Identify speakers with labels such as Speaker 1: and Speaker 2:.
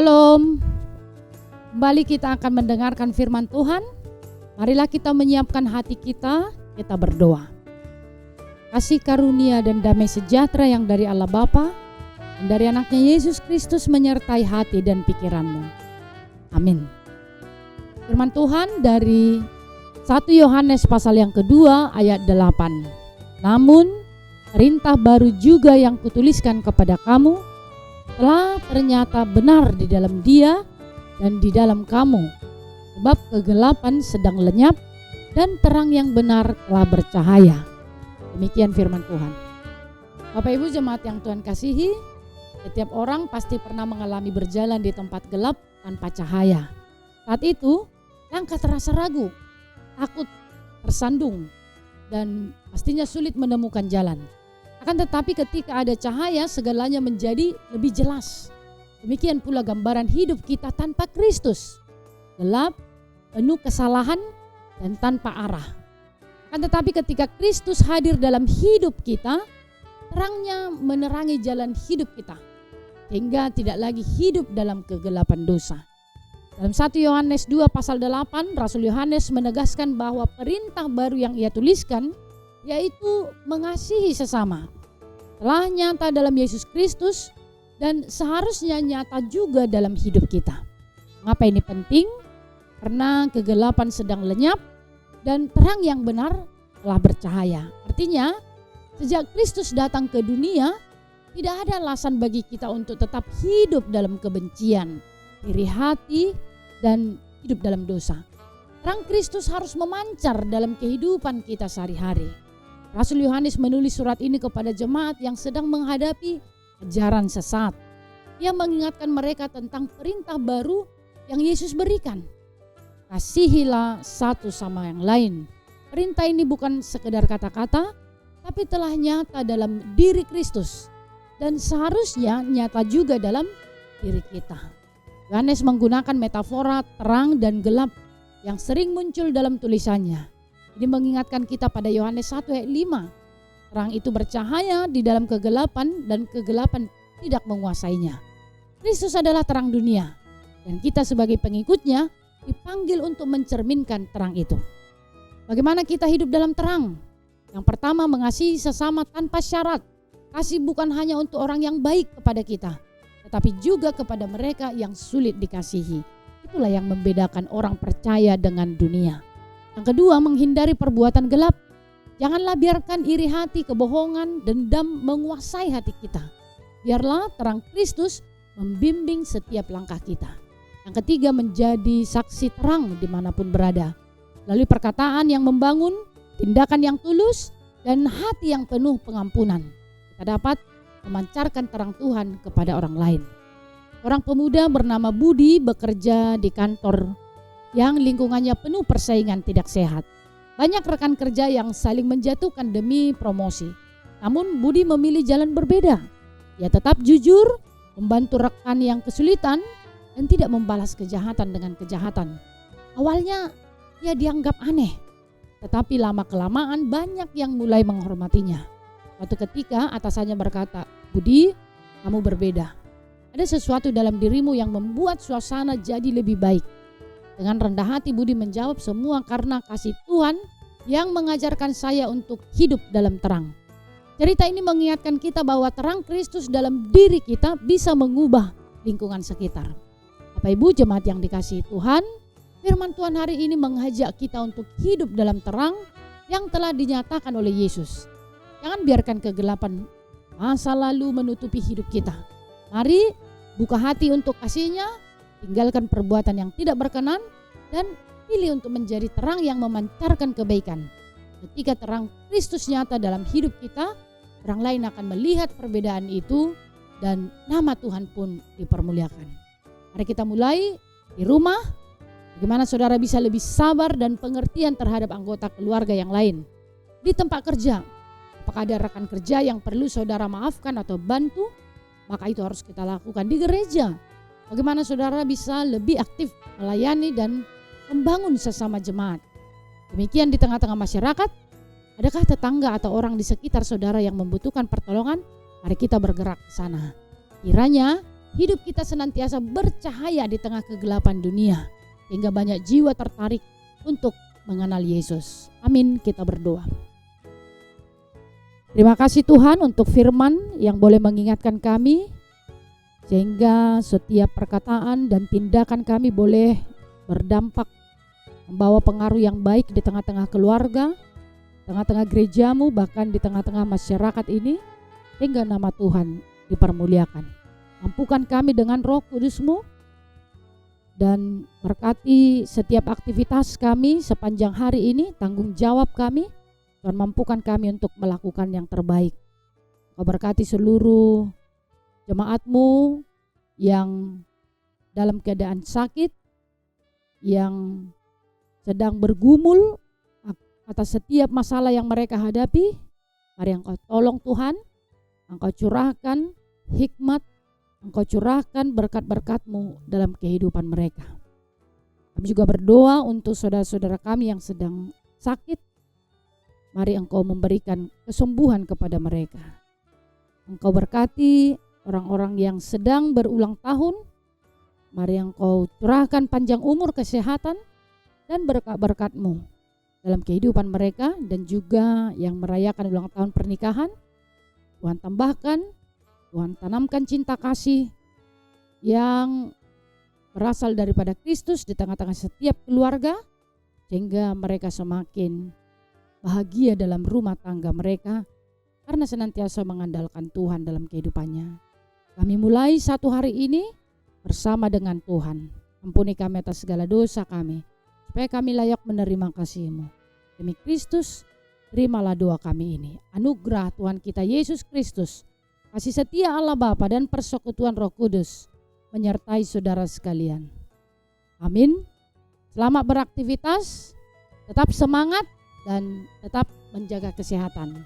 Speaker 1: Shalom. Kembali kita akan mendengarkan firman Tuhan. Marilah kita menyiapkan hati kita berdoa. Kasih karunia dan damai sejahtera yang dari Allah Bapa dan dari anaknya Yesus Kristus menyertai hati dan pikiranmu. Amin. Firman Tuhan dari 1 Yohanes pasal yang kedua ayat 8. Namun perintah baru juga yang kutuliskan kepada kamu telah ternyata benar di dalam Dia dan di dalam kamu, sebab kegelapan sedang lenyap dan terang yang benar telah bercahaya. Demikian firman Tuhan. Bapak Ibu jemaat yang Tuhan kasihi, setiap orang pasti pernah mengalami berjalan di tempat gelap tanpa cahaya. Saat itu langkah terasa ragu, takut, tersandung, dan pastinya sulit menemukan jalan. Akan tetapi ketika ada cahaya, segalanya menjadi lebih jelas. Demikian pula gambaran hidup kita tanpa Kristus. Gelap, penuh kesalahan, dan tanpa arah. Akan tetapi ketika Kristus hadir dalam hidup kita, terangnya menerangi jalan hidup kita, sehingga tidak lagi hidup dalam kegelapan dosa. Dalam 1 Yohanes 2 pasal 8, Rasul Yohanes menegaskan bahwa perintah baru yang ia tuliskan yaitu mengasihi sesama. Telah nyata dalam Yesus Kristus dan seharusnya nyata juga dalam hidup kita. Mengapa ini penting? Karena kegelapan sedang lenyap dan terang yang benar telah bercahaya. Artinya, sejak Kristus datang ke dunia, tidak ada alasan bagi kita untuk tetap hidup dalam kebencian, iri hati, dan hidup dalam dosa. Terang Kristus harus memancar dalam kehidupan kita sehari-hari. Rasul Yohanes menulis surat ini kepada jemaat yang sedang menghadapi ajaran sesat. Ia mengingatkan mereka tentang perintah baru yang Yesus berikan. Kasihilah satu sama yang lain. Perintah ini bukan sekedar kata-kata, tapi telah nyata dalam diri Kristus dan seharusnya nyata juga dalam diri kita. Yohanes menggunakan metafora terang dan gelap yang sering muncul dalam tulisannya. Ini mengingatkan kita pada Yohanes 1 ayat 5. Terang itu bercahaya di dalam kegelapan dan kegelapan tidak menguasainya. Kristus adalah terang dunia dan kita sebagai pengikutnya dipanggil untuk mencerminkan terang itu. Bagaimana kita hidup dalam terang? Yang pertama, mengasihi sesama tanpa syarat. Kasih bukan hanya untuk orang yang baik kepada kita, tetapi juga kepada mereka yang sulit dikasihi. Itulah yang membedakan orang percaya dengan dunia. Yang kedua, menghindari perbuatan gelap. Janganlah biarkan iri hati, kebohongan, dendam menguasai hati kita. Biarlah terang Kristus membimbing setiap langkah kita. Yang ketiga, menjadi saksi terang dimanapun berada. Melalui perkataan yang membangun, tindakan yang tulus, dan hati yang penuh pengampunan, kita dapat memancarkan terang Tuhan kepada orang lain. Orang pemuda bernama Budi bekerja di kantor yang lingkungannya penuh persaingan tidak sehat. Banyak rekan kerja yang saling menjatuhkan demi promosi. Namun Budi memilih jalan berbeda. Ia tetap jujur, membantu rekan yang kesulitan, dan tidak membalas kejahatan dengan kejahatan. Awalnya ia dianggap aneh, tetapi lama-kelamaan banyak yang mulai menghormatinya. Suatu ketika atasannya berkata, "Budi, kamu berbeda. Ada sesuatu dalam dirimu yang membuat suasana jadi lebih baik." Dengan rendah hati Budi menjawab, "Semua karena kasih Tuhan yang mengajarkan saya untuk hidup dalam terang." Cerita ini mengingatkan kita bahwa terang Kristus dalam diri kita bisa mengubah lingkungan sekitar. Bapak Ibu jemaat yang dikasihi Tuhan, firman Tuhan hari ini mengajak kita untuk hidup dalam terang yang telah dinyatakan oleh Yesus. Jangan biarkan kegelapan masa lalu menutupi hidup kita. Mari buka hati untuk kasih-Nya, tinggalkan perbuatan yang tidak berkenan, dan pilih untuk menjadi terang yang memancarkan kebaikan. Ketika terang Kristus nyata dalam hidup kita, orang lain akan melihat perbedaan itu dan nama Tuhan pun dipermuliakan. Mari kita mulai di rumah. Bagaimana saudara bisa lebih sabar dan pengertian terhadap anggota keluarga yang lain. Di tempat kerja, apakah ada rekan kerja yang perlu saudara maafkan atau bantu? Maka itu harus kita lakukan. Di gereja, bagaimana saudara bisa lebih aktif melayani dan membangun sesama jemaat. Demikian di tengah-tengah masyarakat, adakah tetangga atau orang di sekitar saudara yang membutuhkan pertolongan? Mari kita bergerak ke sana. Kiranya hidup kita senantiasa bercahaya di tengah kegelapan dunia, sehingga banyak jiwa tertarik untuk mengenal Yesus. Amin, kita berdoa. Terima kasih Tuhan untuk firman yang boleh mengingatkan kami, sehingga setiap perkataan dan tindakan kami boleh berdampak, membawa pengaruh yang baik di tengah-tengah keluarga, tengah-tengah gerejamu, bahkan di tengah-tengah masyarakat ini, hingga nama Tuhan dipermuliakan. Mampukan kami dengan Roh Kudus-Mu, dan berkati setiap aktivitas kami sepanjang hari ini, tanggung jawab kami, dan mampukan kami untuk melakukan yang terbaik. Kau berkati seluruh jemaat-Mu yang dalam keadaan sakit, yang sedang bergumul atas setiap masalah yang mereka hadapi. Mari Engkau tolong Tuhan, Engkau curahkan hikmat, Engkau curahkan berkat-berkat-Mu dalam kehidupan mereka. Kami juga berdoa untuk saudara-saudara kami yang sedang sakit. Mari Engkau memberikan kesembuhan kepada mereka. Engkau berkati orang-orang yang sedang berulang tahun. Mari Engkau curahkan panjang umur, kesehatan, dan berkat-berkat-Mu dalam kehidupan mereka, dan juga yang merayakan ulang tahun pernikahan. Tuhan tambahkan, Tuhan tanamkan cinta kasih yang berasal daripada Kristus di tengah-tengah setiap keluarga, sehingga mereka semakin bahagia dalam rumah tangga mereka karena senantiasa mengandalkan Tuhan dalam kehidupannya. Kami mulai satu hari ini bersama dengan Tuhan. Ampuni kami atas segala dosa kami, supaya kami layak menerima kasih-Mu. Demi Kristus, terimalah doa kami ini. Anugerah Tuhan kita Yesus Kristus, kasih setia Allah Bapa, dan persekutuan Roh Kudus menyertai saudara sekalian. Amin. Selamat beraktivitas, tetap semangat, dan tetap menjaga kesehatan.